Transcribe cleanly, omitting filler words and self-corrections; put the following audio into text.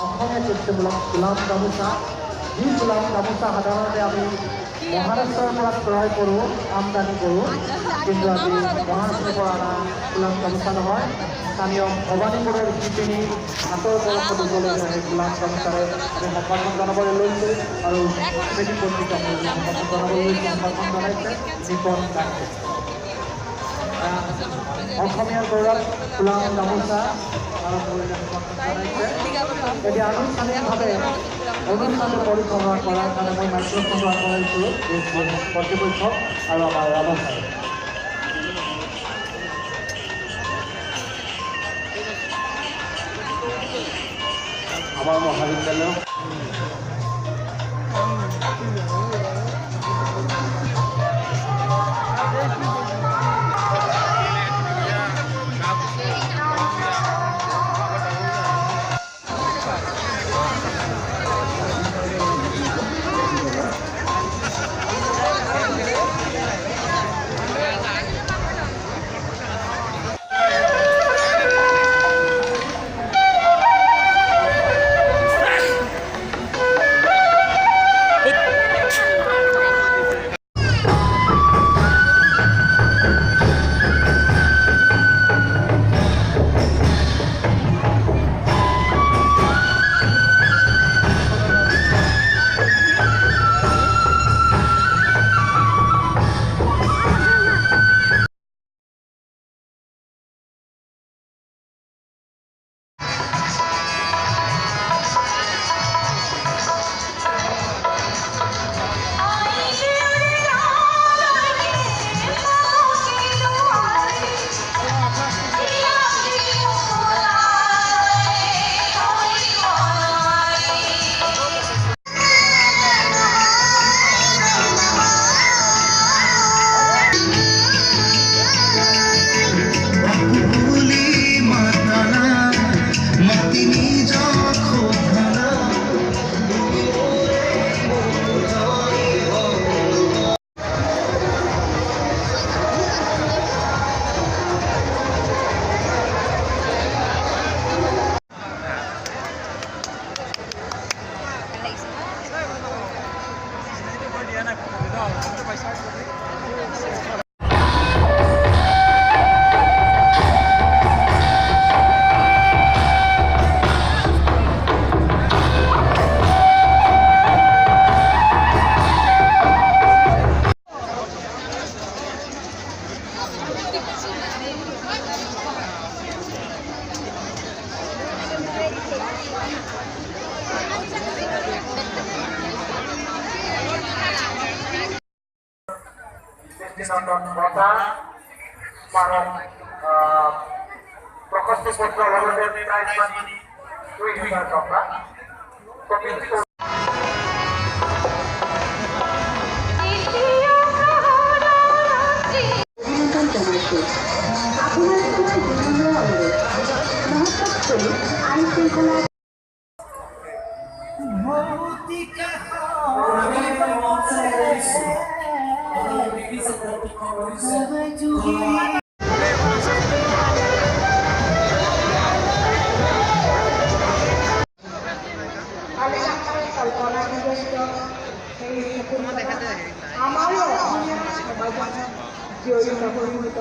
অসমীয়া কৃষ্টিমূলক গোলাম গামোচা যি গোলাম গামোচা সাধাৰণতে আমি মহাৰাষ্ট্ৰৰ পৰা ক্ৰয় কৰোঁ আমদানি কৰোঁ কিন্তু আজি মহাৰাষ্ট্ৰৰ পৰা অনা গোলাম গামোচা নহয় স্থানীয় ভৱানীপুৰৰ শিপিনী হাতৰ কলম দিবলৈ সেই গোলাম গামোচাৰে আমি সন্মান জনাবলৈ লৈছোঁ আৰু স্মৃতি পত্ৰিকা সন্মান জনাবলৈ লৈছোঁ সন্মান জনাইছে নিপন দাসে অসমীয়াৰ গৌৰৱ গোলাম গামোচা এতিয়া আনুষ্ঠানিকভাৱে অনুষ্ঠানটো পৰিচালনা কৰাৰ কাৰণে মই মাইক্ৰফোনটো আগবঢ়াইছোঁ কৰ্তৃপক্ষক আৰু আমাৰ ৰাজধানী আমাৰ মহাবিদ্যালয় নন্দন বঁটা স্মাৰক প্ৰশস্তিপত্ৰ ভবনেৰ প্ৰাইজ মানি 2000 টাকা আমাৰও জড়িত